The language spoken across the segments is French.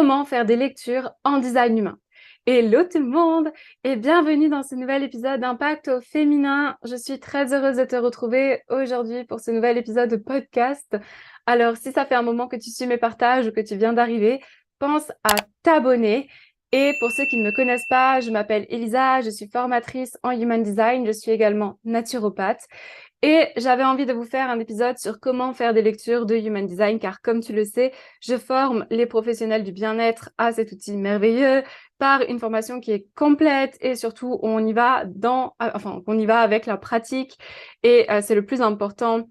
Comment faire des lectures en design humain. Hello tout le monde et bienvenue dans ce nouvel épisode d'Impact au féminin. Je suis très heureuse de te retrouver aujourd'hui pour ce nouvel épisode de podcast. Alors, si ça fait un moment que tu suis mes partages ou que tu viens d'arriver, pense à t'abonner. Et pour ceux qui ne me connaissent pas, je m'appelle Elisa, je suis formatrice en Human Design, je suis également naturopathe. Et j'avais envie de vous faire un épisode sur comment faire des lectures de Human Design, car comme tu le sais, je forme les professionnels du bien-être à cet outil merveilleux par une formation qui est complète et surtout on y va on y va avec la pratique et c'est le plus important.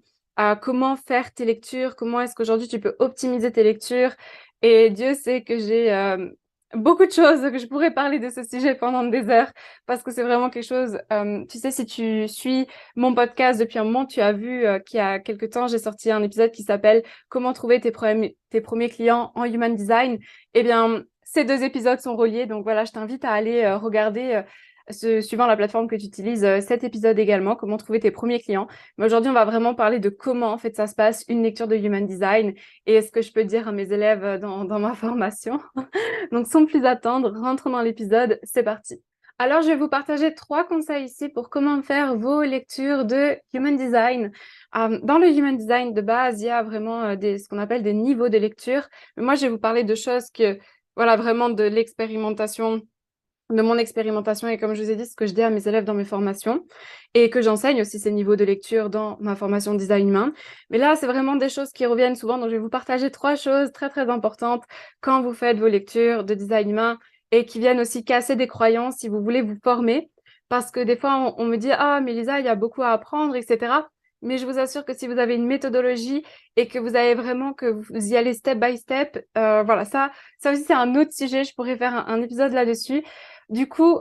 Comment faire tes lectures, comment est-ce qu'aujourd'hui tu peux optimiser tes lectures. Et Dieu sait que j'ai beaucoup de choses que je pourrais parler de ce sujet pendant des heures parce que c'est vraiment quelque chose, tu sais, si tu suis mon podcast depuis un moment, tu as vu qu'il y a quelque temps, j'ai sorti un épisode qui s'appelle Comment trouver tes premiers clients en Human Design. Eh bien, ces deux épisodes sont reliés. Donc voilà, je t'invite à aller regarder, suivant la plateforme que tu utilises, cet épisode également, comment trouver tes premiers clients. Mais aujourd'hui, on va vraiment parler de comment en fait ça se passe, une lecture de Human Design et ce que je peux dire à mes élèves dans ma formation. Donc sans plus attendre, rentrons dans l'épisode, c'est parti. Alors, je vais vous partager 3 conseils ici pour comment faire vos lectures de Human Design. Dans le Human Design de base, il y a vraiment ce qu'on appelle des niveaux de lecture. Mais moi, je vais vous parler de choses voilà, vraiment de l'expérimentation, de mon expérimentation et comme je vous ai dit, ce que je dis à mes élèves dans mes formations et que j'enseigne aussi ces niveaux de lecture dans ma formation design humain. Mais là, c'est vraiment des choses qui reviennent souvent. Donc, je vais vous partager 3 choses très, très importantes quand vous faites vos lectures de design humain et qui viennent aussi casser des croyances si vous voulez vous former. Parce que des fois, on me dit, ah, mais Lisa, il y a beaucoup à apprendre, etc. Mais je vous assure que si vous avez une méthodologie et que vous avez vraiment, que vous y allez step by step, voilà, ça aussi, c'est un autre sujet. Je pourrais faire un épisode là-dessus. Du coup,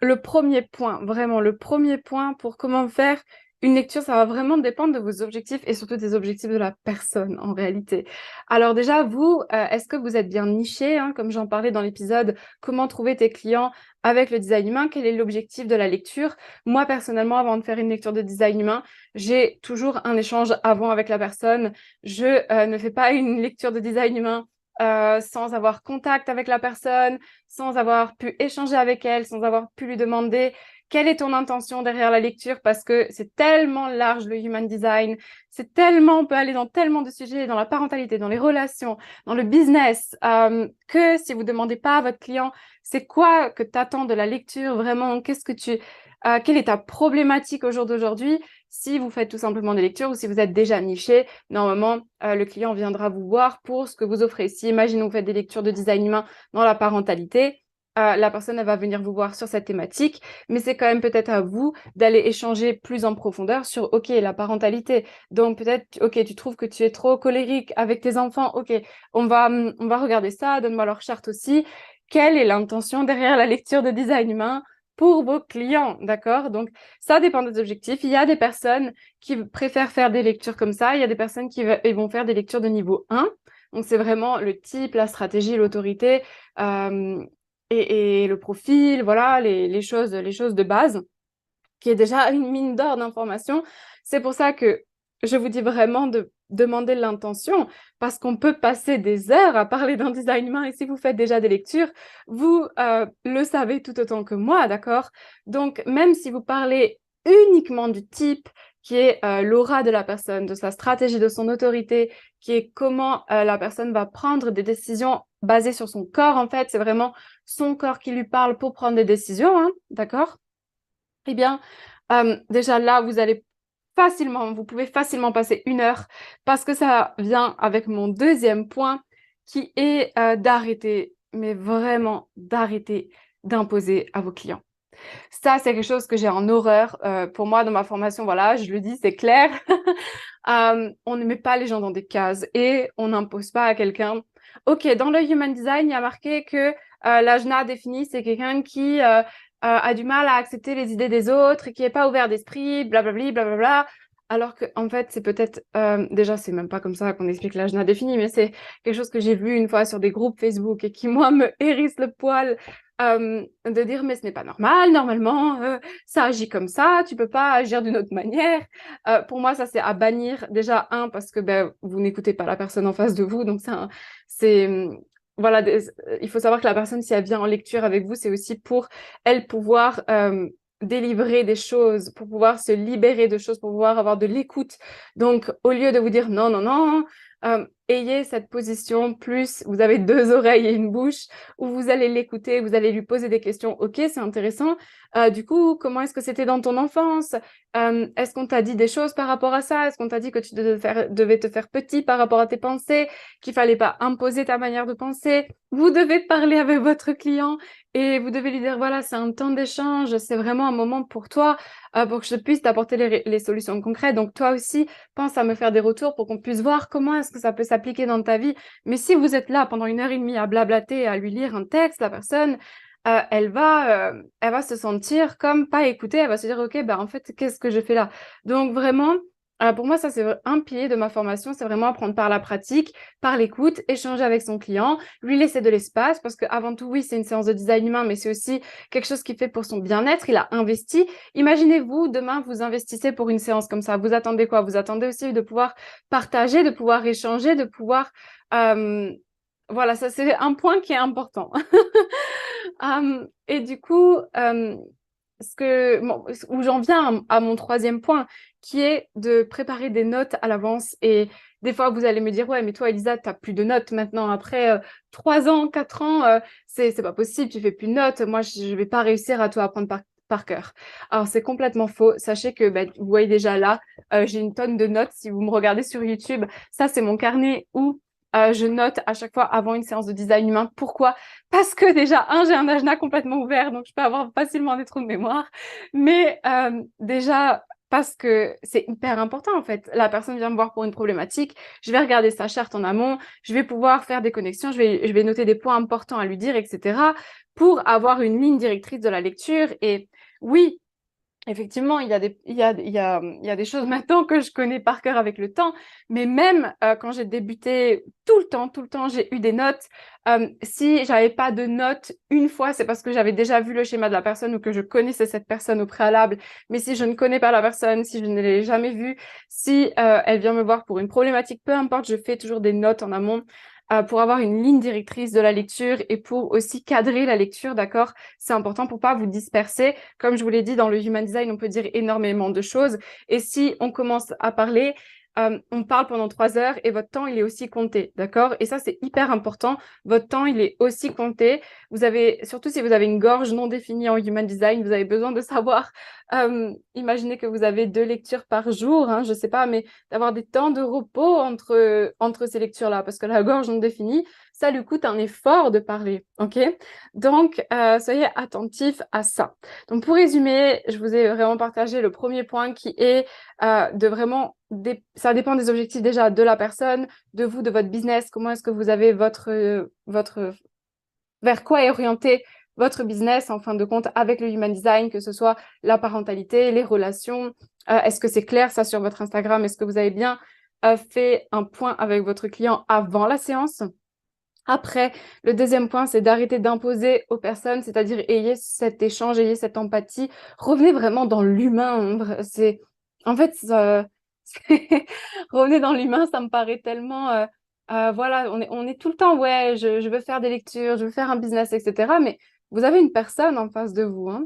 le premier point, vraiment, le premier point pour comment faire une lecture, ça va vraiment dépendre de vos objectifs et surtout des objectifs de la personne en réalité. Alors déjà, vous, est-ce que vous êtes bien niché, hein, comme j'en parlais dans l'épisode, comment trouver tes clients avec le design humain, quel est l'objectif de la lecture? Moi, personnellement, avant de faire une lecture de design humain, j'ai toujours un échange avant avec la personne. Je ne fais pas une lecture de design humain sans avoir contact avec la personne, sans avoir pu échanger avec elle, sans avoir pu lui demander quelle est ton intention derrière la lecture, parce que c'est tellement large le human design, on peut aller dans tellement de sujets, dans la parentalité, dans les relations, dans le business, que si vous demandez pas à votre client, c'est quoi que tu attends de la lecture vraiment, quelle est ta problématique au jour d'aujourd'hui, si vous faites tout simplement des lectures ou si vous êtes déjà niché, normalement, le client viendra vous voir pour ce que vous offrez. Si, imaginons, vous faites des lectures de design humain dans la parentalité, la personne elle va venir vous voir sur cette thématique, mais c'est quand même peut-être à vous d'aller échanger plus en profondeur sur, OK, la parentalité. Donc peut-être, OK, tu trouves que tu es trop colérique avec tes enfants, OK, on va regarder ça, donne-moi leur charte aussi. Quelle est l'intention derrière la lecture de design humain pour vos clients, d'accord? Donc, ça dépend des objectifs. Il y a des personnes qui préfèrent faire des lectures comme ça. Il y a des personnes qui vont faire des lectures de niveau 1. Donc, c'est vraiment le type, la stratégie, l'autorité et le profil, voilà, les choses de base, qui est déjà une mine d'or d'informations. C'est pour ça que je vous dis vraiment de demander l'intention, parce qu'on peut passer des heures à parler d'un design humain, et si vous faites déjà des lectures, vous le savez tout autant que moi, d'accord? Donc, même si vous parlez uniquement du type qui est l'aura de la personne, de sa stratégie, de son autorité, qui est comment la personne va prendre des décisions basées sur son corps, en fait, c'est vraiment son corps qui lui parle pour prendre des décisions, hein, d'accord? Eh bien, déjà là, vous pouvez facilement passer 1 heure parce que ça vient avec mon deuxième point qui est d'arrêter, mais vraiment d'arrêter d'imposer à vos clients. Ça, c'est quelque chose que j'ai en horreur. Pour moi, dans ma formation, voilà, je le dis, c'est clair. On ne met pas les gens dans des cases et on n'impose pas à quelqu'un. OK, dans le Human Design, il y a marqué que l'Ajna défini, c'est quelqu'un qui a du mal à accepter les idées des autres et qui n'est pas ouvert d'esprit, blablabla, blablabla. Alors que, en fait, c'est peut-être, déjà, c'est même pas comme ça qu'on explique l'Ajna défini, mais c'est quelque chose que j'ai vu une fois sur des groupes Facebook et qui, moi, me hérisse le poil de dire, mais ce n'est pas normal, normalement, ça agit comme ça, tu peux pas agir d'une autre manière. Pour moi, ça, c'est à bannir. Déjà, parce que ben, vous n'écoutez pas la personne en face de vous, donc c'est voilà, il faut savoir que la personne, si elle vient en lecture avec vous, c'est aussi pour elle pouvoir délivrer des choses, pour pouvoir se libérer de choses, pour pouvoir avoir de l'écoute. Donc, au lieu de vous dire non, non, non, ayez cette position plus, vous avez deux oreilles et une bouche, où vous allez l'écouter, vous allez lui poser des questions. Ok, c'est intéressant. Du coup, comment est-ce que c'était dans ton enfance? Est-ce qu'on t'a dit des choses par rapport à ça? Est-ce qu'on t'a dit que tu devais te faire petit par rapport à tes pensées, qu'il fallait pas imposer ta manière de penser? Vous devez parler avec votre client et vous devez lui dire, voilà, c'est un temps d'échange, c'est vraiment un moment pour toi, pour que je puisse t'apporter les solutions concrètes. Donc toi aussi, pense à me faire des retours pour qu'on puisse voir comment est-ce que ça peut s'appliquer dans ta vie. Mais si vous êtes là pendant 1 heure et demie à blablater, à lui lire un texte, la personne, elle va se sentir comme pas écoutée. Elle va se dire, OK, bah, en fait, qu'est-ce que je fais là? Donc, vraiment, pour moi, ça, c'est un pilier de ma formation. C'est vraiment apprendre par la pratique, par l'écoute, échanger avec son client, lui laisser de l'espace parce que avant tout, oui, c'est une séance de design humain, mais c'est aussi quelque chose qu'il fait pour son bien-être. Il a investi. Imaginez-vous, demain, vous investissez pour une séance comme ça. Vous attendez quoi? Vous attendez aussi de pouvoir partager, de pouvoir échanger, de pouvoir... voilà, ça, c'est un point qui est important. Et du coup, où j'en viens à mon troisième point, qui est de préparer des notes à l'avance. Et des fois, vous allez me dire, ouais, mais toi, Elisa, tu n'as plus de notes maintenant. Après 3 ans, 4 ans, c'est pas possible, tu fais plus de notes. Moi, je ne vais pas réussir à tout apprendre par cœur. Alors, c'est complètement faux. Sachez que vous voyez déjà là, j'ai une tonne de notes. Si vous me regardez sur YouTube, ça, c'est mon carnet où je note à chaque fois avant une séance de design humain. Pourquoi? Parce que déjà, j'ai un agenda complètement ouvert, donc je peux avoir facilement des trous de mémoire. Mais déjà, parce que c'est hyper important en fait. La personne vient me voir pour une problématique, je vais regarder sa charte en amont, je vais pouvoir faire des connexions, je vais noter des points importants à lui dire, etc. pour avoir une ligne directrice de la lecture. Et oui, effectivement, il y a des choses maintenant que je connais par cœur avec le temps, mais même quand j'ai débuté, tout le temps, j'ai eu des notes. Si j'avais pas de notes une fois, c'est parce que j'avais déjà vu le schéma de la personne ou que je connaissais cette personne au préalable. Mais si je ne connais pas la personne, si je ne l'ai jamais vue, si elle vient me voir pour une problématique, peu importe, je fais toujours des notes en amont. Pour avoir une ligne directrice de la lecture et pour aussi cadrer la lecture, d'accord? C'est important pour pas vous disperser. Comme je vous l'ai dit, dans le Human Design, on peut dire énormément de choses. Et si on commence à parler, on parle pendant 3 heures et votre temps, il est aussi compté, d'accord? Et ça, c'est hyper important. Votre temps, il est aussi compté. Vous avez, surtout si vous avez une gorge non définie en Human Design, vous avez besoin de savoir, imaginez que vous avez 2 lectures par jour, hein, je sais pas, mais d'avoir des temps de repos entre ces lectures-là, parce que la gorge non définie, ça lui coûte un effort de parler, ok? Donc, soyez attentifs à ça. Donc, pour résumer, je vous ai vraiment partagé le premier point qui est de vraiment, ça dépend des objectifs déjà de la personne, de vous, de votre business, comment est-ce que vous avez vers quoi est orienté votre business en fin de compte avec le Human Design, que ce soit la parentalité, les relations. Est-ce que c'est clair ça sur votre Instagram? Est-ce que vous avez bien fait un point avec votre client avant la séance? Après, le deuxième point, c'est d'arrêter d'imposer aux personnes, c'est-à-dire ayez cet échange, ayez cette empathie. Revenez vraiment dans l'humain. En fait, revenez dans l'humain, ça me paraît tellement, voilà, on est tout le temps, ouais, je veux faire des lectures, je veux faire un business, etc. Mais vous avez une personne en face de vous, hein.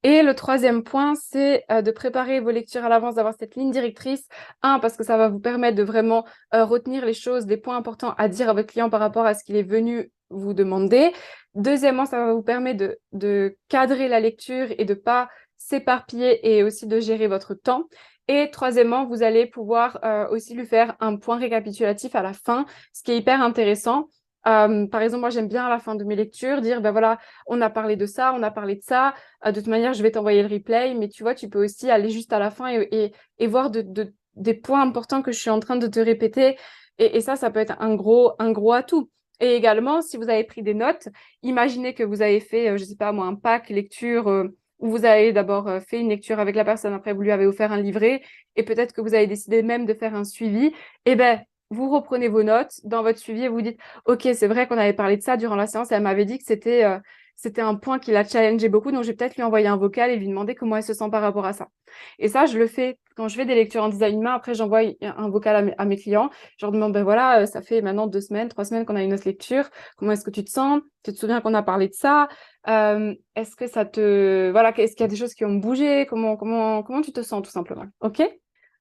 Et le troisième point, c'est de préparer vos lectures à l'avance, d'avoir cette ligne directrice. Parce que ça va vous permettre de vraiment retenir les choses, les points importants à dire à votre client par rapport à ce qu'il est venu vous demander. Deuxièmement, ça va vous permettre de cadrer la lecture et de pas s'éparpiller et aussi de gérer votre temps. Et troisièmement, vous allez pouvoir aussi lui faire un point récapitulatif à la fin, ce qui est hyper intéressant. Par exemple, moi, j'aime bien à la fin de mes lectures dire, ben voilà, on a parlé de ça, on a parlé de ça. De toute manière, je vais t'envoyer le replay, mais tu vois, tu peux aussi aller juste à la fin et voir des points importants que je suis en train de te répéter. Et ça peut être un gros atout. Et également, si vous avez pris des notes, imaginez que vous avez fait, je sais pas moi, un pack lecture où vous avez d'abord fait une lecture avec la personne, après vous lui avez offert un livret, et peut-être que vous avez décidé même de faire un suivi. Eh ben, vous reprenez vos notes dans votre suivi et vous dites, OK, c'est vrai qu'on avait parlé de ça durant la séance et elle m'avait dit que c'était un point qui l'a challengé beaucoup, donc je vais peut-être lui envoyer un vocal et lui demander comment elle se sent par rapport à ça. Et ça, je le fais quand je fais des lectures en design humain. Après, j'envoie un vocal à mes clients. Je leur demande, ben voilà, ça fait maintenant 2 semaines, 3 semaines qu'on a une autre lecture. Comment est-ce que tu te sens? Tu te souviens qu'on a parlé de ça? Est-ce que ça te... Voilà, est-ce qu'il y a des choses qui ont bougé? Comment tu te sens, tout simplement? OK?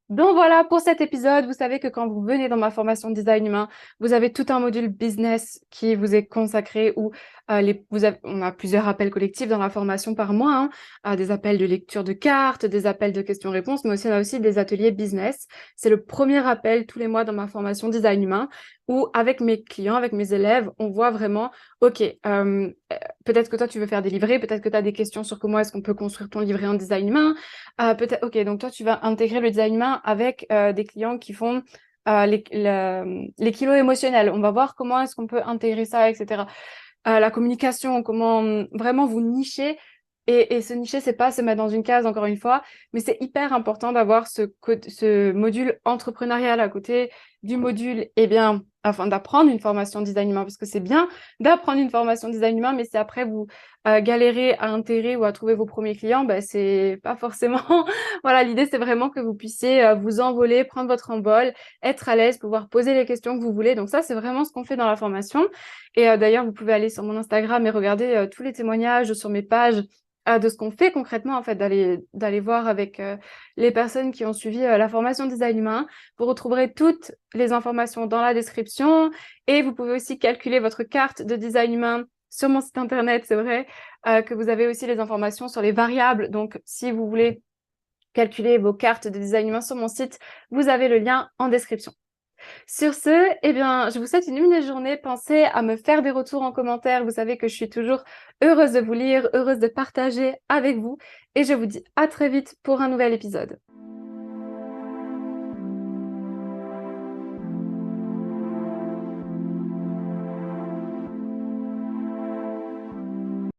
Donc voilà pour cet épisode. Vous savez que quand vous venez dans ma formation design humain, vous avez tout un module business qui vous est consacré où on a plusieurs appels collectifs dans la formation par mois, hein, des appels de lecture de cartes, des appels de questions-réponses, mais aussi on a aussi des ateliers business. C'est le premier appel tous les mois dans ma formation design humain où avec mes clients, avec mes élèves, on voit vraiment, OK, peut-être que toi tu veux faire des livrets, peut-être que tu as des questions sur comment est-ce qu'on peut construire ton livret en design humain. Peut-être, ok, donc toi, tu vas intégrer le design humain avec des clients qui font les kilos émotionnels. On va voir comment est-ce qu'on peut intégrer ça, etc. La communication, comment vraiment vous nicher. Et se nicher, c'est pas se mettre dans une case, encore une fois, mais c'est hyper important d'avoir ce module entrepreneurial à côté du module, eh bien, afin d'apprendre une formation design humain, parce que c'est bien d'apprendre une formation design humain, mais si après vous galérez à intégrer ou à trouver vos premiers clients, ben, c'est pas forcément... Voilà, l'idée, c'est vraiment que vous puissiez vous envoler, prendre votre envol, être à l'aise, pouvoir poser les questions que vous voulez. Donc ça, c'est vraiment ce qu'on fait dans la formation. Et d'ailleurs, vous pouvez aller sur mon Instagram et regarder tous les témoignages sur mes pages de ce qu'on fait concrètement, en fait, d'aller voir avec les personnes qui ont suivi la formation design humain. Vous retrouverez toutes les informations dans la description et vous pouvez aussi calculer votre carte de design humain sur mon site internet. C'est vrai que vous avez aussi les informations sur les variables. Donc, si vous voulez calculer vos cartes de design humain sur mon site, vous avez le lien en description. Sur ce, eh bien, je vous souhaite une lumineuse journée. Pensez à me faire des retours en commentaire. Vous savez que je suis toujours heureuse de vous lire, heureuse de partager avec vous. Et je vous dis à très vite pour un nouvel épisode.